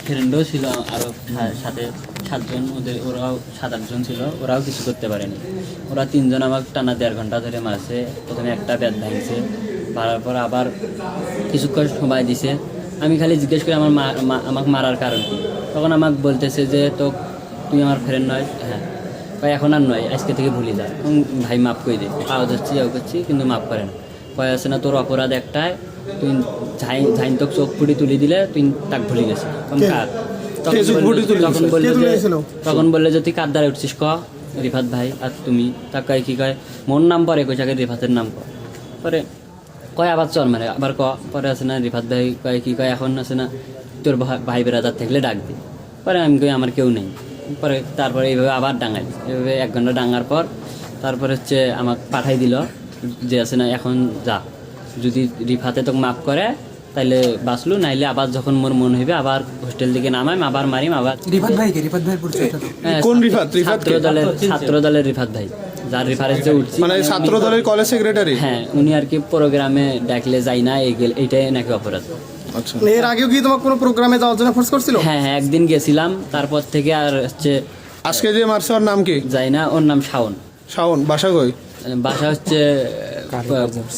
ফ্রেন্ডও ছিল আরও সাথে 7 জন, ওরাও 7-8 জন ছিল, ওরাও কিছু করতে পারেনি। ওরা 3 জন আমাকে টানা 1.5 ঘন্টা ধরে মারছে। প্রথমে একটা ব্যাট ভাঙছে, মারার পর আবার কিছুক্ষণ সময় দিছে। আমি খালি জিজ্ঞেস করি আমাকে মারার কারণ কি। তখন আমাকে বলতেছে যে তুই আমার ফ্রেন্ড নয়। হ্যাঁ, কয় এখন আর নয়, আজকে থেকে ভুলে যা। ভাই মাফ করে দে, আওয়াজ হচ্ছি যাও করছি, কিন্তু মাফ করে না। কয় আছে না তোর অপরাধ একটাই, তুই ঝাইন তোকে চোখ ফুটি তুলে দিলে তুই তাক ভুলে গেছিস। তখন বললে যে তুই কার দ্বারা উঠছিস ক, রিফাত ভাই। আর তুমি তা কয় কি কয় মোর নাম পরে কই আগে রিফাতের নাম ক। পরে কয় আবার চল মানে আবার ক। পরে আছে না রিফাত ভাই কয় কি কয় এখন আছে না তোর ভাই বেড়াদার থাকলে ডাক দি। পরে আমি কই আমার কেউ নেই। পরে তারপরে এইভাবে আবার ডাঙাই, এইভাবে 1 ঘন্টা ডাঙার পর তারপরে হচ্ছে আমাকে পাঠাই দিল যে আছে না এখন যা, যদি রিফাতে তোকে মাফ করে তাইলে বাঁচলু, নাইলে আবার যখন মোর মন হইবে আবার হোস্টেল থেকে নামাইম, আবার মারিম। আবার রিফাত ভাই পরিচয়টা কোন রিফাত? ছাত্র দলের রিফাত ভাই, যার রেফারেন্সে উঠছি, মানে ছাত্র দলের কলেজ সেক্রেটারি। হ্যাঁ, উনি আর কি প্রোগ্রামে ডাকলে যাই না, এইটাই নাকি অপরাধ। আচ্ছা, এর আগেও কি তোমার কোনো প্রোগ্রামে যাওয়ার জন্য ফোর্স করছিল? হ্যাঁ, একদিন গেছিলাম, তারপর থেকে আর হচ্ছে আজকে যে মারছে ওর নাম কি? যাই না। ওর নাম শাওন। শাওন, বাসা কই? বাসা হচ্ছে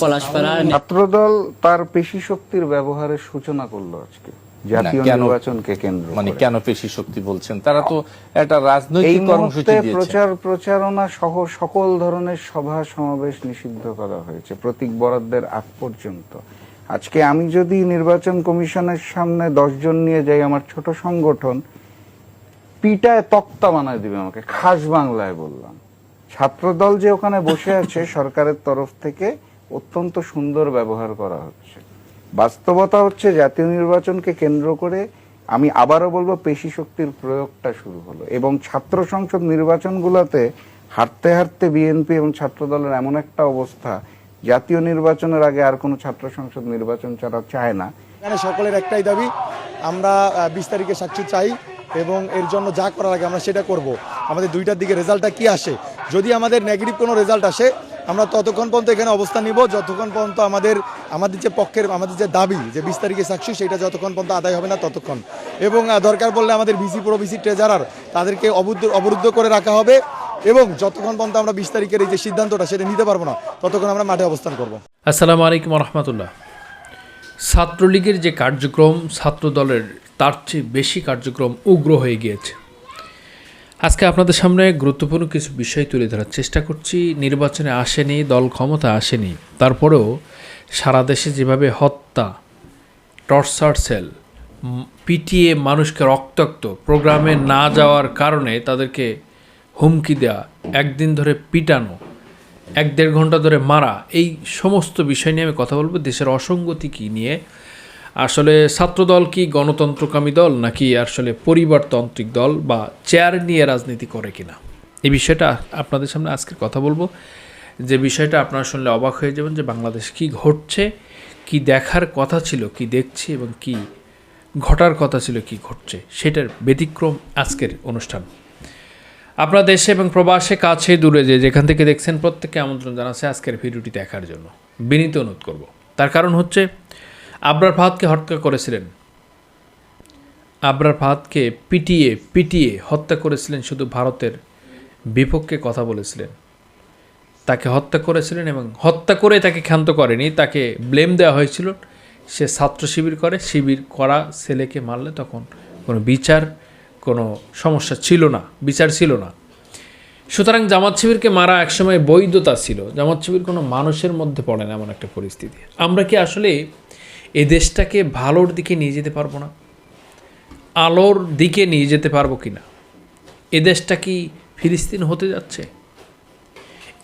পলাশপাড়া। ছাত্রদল তার পেশি শক্তির ব্যবহারের সূচনা করলো আজকে জাতীয় নির্বাচনকে কেন্দ্র মানে করে। কেন পেশি শক্তি বলছেন? তারা তো একটা রাজনৈতিক কর্মসূচি দিয়েছে। প্রচারণা সহ সকল ধরনের সভা সমাবেশ নিষিদ্ধ করা হয়েছে প্রতীক বরাদ্দের আগ পর্যন্ত। আজকে আমি যদি নির্বাচন কমিশনের সামনে 10 জন নিয়ে যাই, আমার ছোট সংগঠন পিটায় তক্তা বানায় দিবে আমাকে, খাস বাংলায় বললাম। ছাত্রদল যে ওখানে বসে আছে সরকারের তরফ থেকে অত্যন্ত সুন্দর ব্যবহার করা হচ্ছে। বাস্তবতা হচ্ছে জাতীয় নির্বাচনকে কেন্দ্র করে আমি আবারও বলবো পেশি শক্তির প্রয়োগটা শুরু হলো, এবং ছাত্র সংসদ নির্বাচনগুলোতে হারতে হারতে বিএনপি এবং ছাত্রদলের এমন একটা অবস্থা, জাতীয় নির্বাচনের আগে আর কোনো ছাত্র সংসদ নির্বাচন ছাড়া চায় না। এখানে সকলের একটাই দাবি, আমরা 20 তারিখে সাক্ষী চাই এবং এর জন্য যা করার আগে আমরা সেটা করব। আমাদের 2টার দিকে রেজাল্টটা কি আসে, যদি আমাদের নেগেটিভ কোনো রেজাল্ট আসে আমরা ততক্ষণ পর্যন্ত এখানে অবস্থান নিব যতক্ষণ পর্যন্ত আমাদের যে পক্ষের আমাদের যে দাবি যে 20 তারিখে সাক্ষী, সেটা যতক্ষণ পর্যন্ত আদায় হবে না ততক্ষণ। এবং দরকার পড়লে আমাদের ভিসি প্রো ভিসি ট্রেজারার তাদেরকে অবরুদ্ধ করে রাখা হবে, এবং যতক্ষণ পর্যন্ত আমরা 20 তারিখের এই যে সিদ্ধান্তটা সেটা নিতে পারবো না ততক্ষণ আমরা মাঠে অবস্থান করব। আসসালামু আলাইকুম রহমতুল্লাহ। ছাত্রলীগের যে কার্যক্রম ছাত্র দলের তার চেয়ে বেশি কার্যক্রম উগ্র হয়ে গিয়েছে। আজকে আপনাদের সামনে গুরুত্বপূর্ণ কিছু বিষয় তুলে ধরার চেষ্টা করছি। নির্বাচনে আসেনি, দল ক্ষমতা আসেনি, তারপরেও সারা দেশে যেভাবে হত্যা, টর্চার সেল, পিটিয়ে মানুষকে রক্তাক্ত, প্রোগ্রামে না যাওয়ার কারণে তাদেরকে হুমকি দেওয়া, একদিন ধরে পিটানো, 1-1.5 ঘন্টা ধরে মারা, এই সমস্ত বিষয় নিয়ে আমি কথা বলবো। দেশের অসঙ্গতি কী নিয়ে, আসলে ছাত্রদল কি গণতন্ত্রকামী দল নাকি আসলে পরিবারতান্ত্রিক দল, বা চেয়ার নিয়ে রাজনীতি করে কিনা, এই বিষয়টা আপনাদের সামনে আজকে কথা বলবো। যে বিষয়টা আপনারা শুনলে অবাক হয়ে যাবেন যে বাংলাদেশে কী ঘটছে, কি দেখার কথা ছিল কি দেখছি, এবং কি ঘটার কথা ছিল কি ঘটছে, সেটার ব্যতিক্রম আজকের অনুষ্ঠান। আপনারা দেশে এবং প্রবাসে, কাছে দূরে যেখান থেকে দেখছেন প্রত্যেককে আমন্ত্রণ জানাচ্ছে আজকের ভিডিওটি দেখার জন্য। বিনীত অনুরোধ করব। তার কারণ হচ্ছে আবরার ফাহাদকে হত্যা করেছিলেন, আবরার ফাহাদকে পিটিয়ে হত্যা করেছিলেন, শুধু ভারতের বিপক্ষে কথা বলেছিলেন, তাকে হত্যা করেছিলেন, এবং হত্যা করে তাকে ক্ষান্ত করেনি, তাকে ব্লেম দেওয়া হয়েছিল সে ছাত্র শিবির করে, শিবির করা ছেলেকে মারলে তখন কোনো বিচার, কোনো সমস্যা ছিল না, বিচার ছিল না। সুতরাং জামাত শিবিরকে মারা একসময় বৈধতা ছিল। জামাত শিবির কোনো মানুষের মধ্যে পড়ে না এমন একটা পরিস্থিতি। আমরা কি আসলে এ দেশটাকে ভালোর দিকে নিয়ে যেতে পারবো না? আলোর দিকে নিয়ে যেতে পারবো কি না? এ দেশটা কি ফিলিস্তিন হতে যাচ্ছে?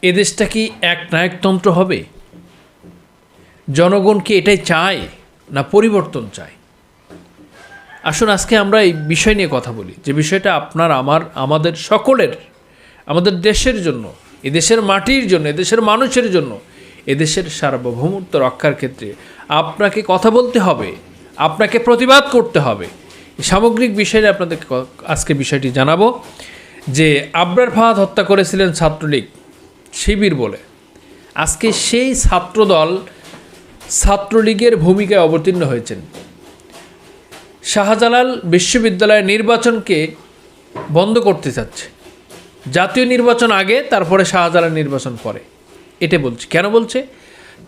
এ দেশটা কি এক নায়কতন্ত্র হবে? জনগণ কি এটাই চায় না পরিবর্তন চায়? আসুন আজকে আমরা এই বিষয় নিয়ে কথা বলি, যে বিষয়টা আপনার আমাদের সকলের, আমাদের দেশের জন্য, এদেশের মাটির জন্য, এদেশের মানুষের জন্য, এদেশের সার্বভৌমত্ব রক্ষার ক্ষেত্রে আপনাকে কথা বলতে হবে, আপনাকে প্রতিবাদ করতে হবে। সামগ্রিক বিষয়ে আপনাদেরকে আজকে বিষয়টি জানাবো যে আবরার ফাহাদ হত্যা করেছিলেন ছাত্রলীগ শিবির বলে। আজকে সেই ছাত্রদল ছাত্রলীগের ভূমিকায় অবতীর্ণ হয়েছেন। শাহজালাল বিশ্ববিদ্যালয়ের নির্বাচনকে বন্ধ করতে চাচ্ছে। জাতীয় নির্বাচন আগে, তারপরে শাহজালাল নির্বাচন পরে। এটা বলছে কেন? বলছে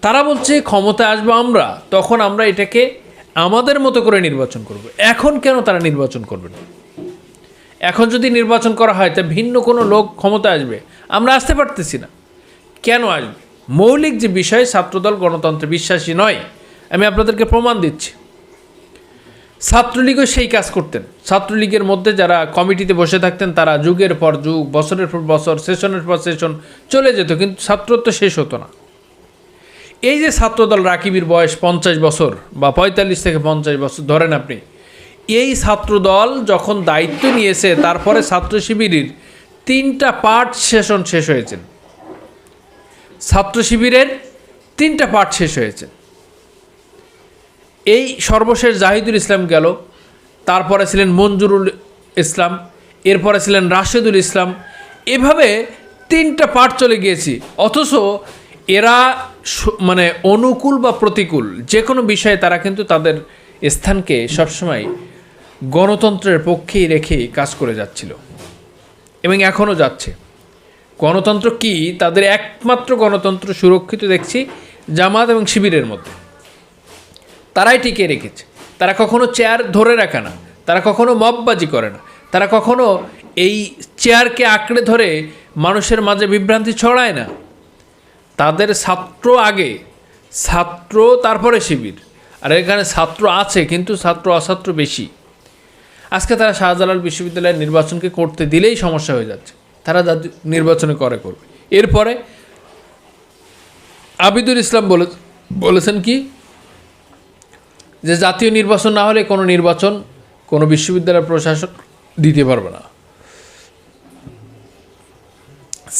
তারা বলছে ক্ষমতায় আসবো আমরা, তখন আমরা এটাকে আমাদের মতো করে নির্বাচন করব। এখন কেন তারা নির্বাচন করবে না? এখন যদি নির্বাচন করা হয় তা ভিন্ন কোনো লোক ক্ষমতা আসবে, আমরা আসতে পারতেছি না। কেন আসবে? মৌলিক যে বিষয়, ছাত্রদল গণতন্ত্রে বিশ্বাসী নয়। আমি আপনাদেরকে প্রমাণ দিচ্ছি। ছাত্রলীগও সেই কাজ করতেন। ছাত্রলীগের মধ্যে যারা কমিটিতে বসে থাকতেন তারা যুগের পর যুগ, বছরের পর বছর, সেশনের পর সেশন চলে যেত, কিন্তু ছাত্রত্ব শেষ হতো না। এই যে ছাত্রদল, রাকিবের বয়স 50 বছর বা 45 থেকে 50 বছর ধরেন আপনি, এই ছাত্রদল যখন দায়িত্ব নিয়েছে তারপরে ছাত্র শিবিরের 3টা পার্ট সেশন শেষ হয়েছে। ছাত্র শিবিরের 3টা পার্ট শেষ হয়েছে। এই সর্বশেষ জাহিদুল ইসলাম গেল, তারপরে ছিলেন মঞ্জুরুল ইসলাম, এরপরে ছিলেন রাশেদুল ইসলাম, এভাবে 3টা পার্ট চলে গিয়েছি। অথচ এরা মানে অনুকূল বা প্রতিকূল যে কোনো বিষয়ে তারা কিন্তু তাদের স্থানকে সবসময় গণতন্ত্রের পক্ষেই রেখেই কাজ করে যাচ্ছিল এবং এখনও যাচ্ছে। গণতন্ত্র কি? তাদের একমাত্র গণতন্ত্র সুরক্ষিত দেখছি জামাত এবং শিবিরের মধ্যে। তারাই টিকিয়ে রেখেছে। তারা কখনো চেয়ার ধরে রাখে না, তারা কখনো মববাজি করে না, তারা কখনো এই চেয়ারকে আঁকড়ে ধরে মানুষের মাঝে বিভ্রান্তি ছড়ায় না। তাদের ছাত্র আগে, ছাত্র তারপরে শিবির। আর এখানে ছাত্র আছে কিন্তু ছাত্র অছাত্র বেশি। আজকে তারা শাহজালাল বিশ্ববিদ্যালয়ের নির্বাচনকে করতে দিলেই সমস্যা হয়ে যাচ্ছে। তারা নির্বাচনে করবে। এরপরে আবিদুল ইসলাম বলেছেন কি, যে জাতীয় নির্বাচন না হলে কোনো নির্বাচন কোনো বিশ্ববিদ্যালয়ের প্রশাসক দিতে পারবে না।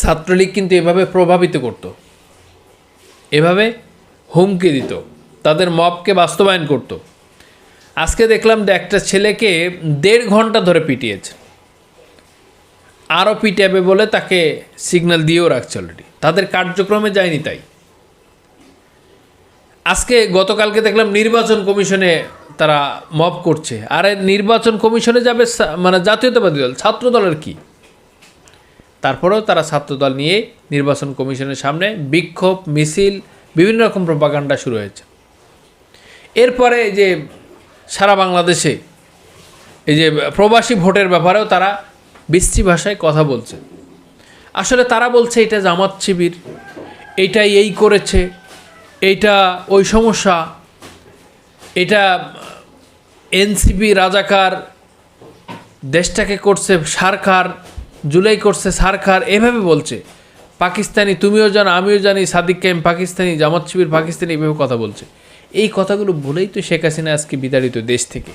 ছাত্রলীগ কিন্তু এভাবে প্রভাবিত করত, এভাবে হুমকি দিত, তাদের মবকে বাস্তবায়ন করত। আজকে দেখলাম যে একটা ছেলেকে 1.5 ঘন্টা ধরে পিটিয়েছে, আরও পিটাবে বলে তাকে সিগন্যাল দিয়েও রাখছে অলরেডি। তাদের কার্যক্রমে যায়নি তাই। আজকে গতকালকে দেখলাম নির্বাচন কমিশনে তারা মব করছে। আরে নির্বাচন কমিশনে যাবে মানে জাতীয়তাবাদী দল, ছাত্র দলের কি? তারপরেও তারা ছাত্রদল নিয়ে নির্বাচন কমিশনের সামনে বিক্ষোভ, মিছিল, বিভিন্ন রকম প্রপাগান্ডা শুরু হয়েছে। এরপরে যে সারা বাংলাদেশে এই যে প্রবাসী ভোটের ব্যাপারেও তারা বিশ্রী ভাষায় কথা বলছে। আসলে তারা বলছে এটা জামাত শিবির, এইটাই এই করেছে, এইটা ওই সমস্যা, এটা এনসিপি রাজাকার, দেশটাকে করছে সারকার, জুলাই করছে সারকার, এভাবে বলছে। পাকিস্তানি, তুমিও জানো আমিও জানি, সাদিক কায়েম পাকিস্তানি, জামাত শিবির পাকিস্তানি, এভাবে কথা বলছে। এই কথাগুলো বলেই তো শেখ হাসিনা আজকে বিতাড়িত দেশ থেকে।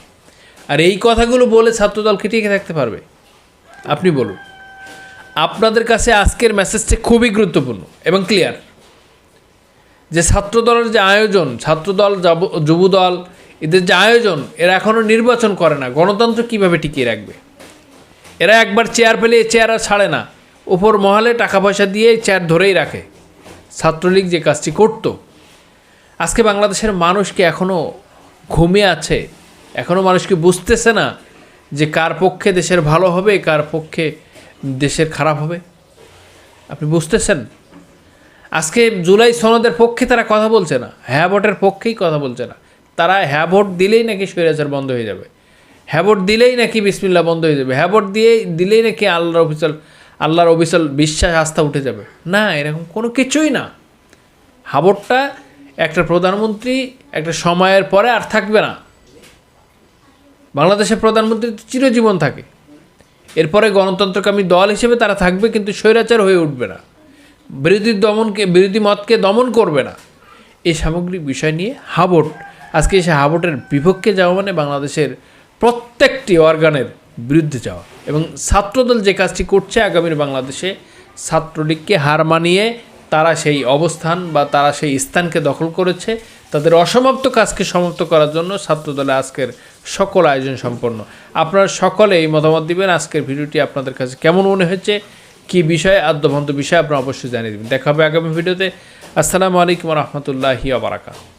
আর এই কথাগুলো বলে ছাত্রদলকে টিকে থাকতে পারবে? আপনি বলুন। আপনাদের কাছে আজকের মেসেজটা খুবই গুরুত্বপূর্ণ এবং ক্লিয়ার, যে ছাত্রদলের যে আয়োজন, ছাত্রদল, যুবদল, এদের যে আয়োজন, এরা এখনও নির্বাচন করে না। গণতন্ত্র কিভাবে টিকিয়ে রাখবে? এরা একবার চেয়ার পেলে চেয়ার আর ছাড়ে না, ওপর মহলে টাকা পয়সা দিয়ে চেয়ার ধরেই রাখে। ছাত্রলীগ যে কাজটি করত, আজকে বাংলাদেশের মানুষকে এখনও ঘুমিয়ে আছে, এখনও মানুষকে বুঝতেছে না যে কার পক্ষে দেশের ভালো হবে, কার পক্ষে দেশের খারাপ হবে। আপনি বুঝতেছেন? আজকে জুলাই সনদের পক্ষে তারা কথা বলছে না, হ্যাঁ ভোটের পক্ষেই কথা বলছে না। তারা হ্যাঁ ভোট দিলেই নাকি স্বৈরাচার বন্ধ হয়ে যাবে, হ্যাঁ ভোট দিলেই নাকি বিসমিল্লাহ বন্ধ হয়ে যাবে, হ্যাঁ ভোট দিলেই নাকি আল্লাহর অবিচল বিশ্বাস, আস্থা উঠে যাবে। না, এরকম কোনো কিছুই না। হ্যাঁ ভোটটা একটা প্রধানমন্ত্রী একটা সময়ের পরে আর থাকবে না। বাংলাদেশের প্রধানমন্ত্রী চিরজীবন থাকে, এরপরে গণতন্ত্রকামী দল হিসেবে তারা থাকবে, কিন্তু স্বৈরাচার হয়ে উঠবে না, বিরোধী মতকে দমন করবে না। এই সামগ্রিক বিষয় নিয়ে হাবট, আজকে এসে হাবটের বিপক্ষে যাওয়া মানে বাংলাদেশের প্রত্যেকটি অর্গানের বিরুদ্ধে যাওয়া। এবং ছাত্রদল যে কাজটি করছে, আগামীর বাংলাদেশে ছাত্রলীগকে হার মানিয়ে তারা সেই অবস্থান বা তারা সেই স্থানকে দখল করেছে। তাদের অসমাপ্ত কাজকে সমাপ্ত করার জন্য ছাত্রদলে আজকের সকল আয়োজন সম্পন্ন। আপনারা সকলে এই মতামত দিবেন আজকের ভিডিওটি আপনাদের কাছে কেমন মনে হয়েছে, কী বিষয়ে, আদ্যভন্ত বিষয়ে আপনারা অবশ্যই জানিয়ে দেবেন। দেখা হবে আগামী ভিডিওতে। আসসালামু আলাইকুম ওয়া রাহমাতুল্লাহি ওয়া বারাকাতুহু।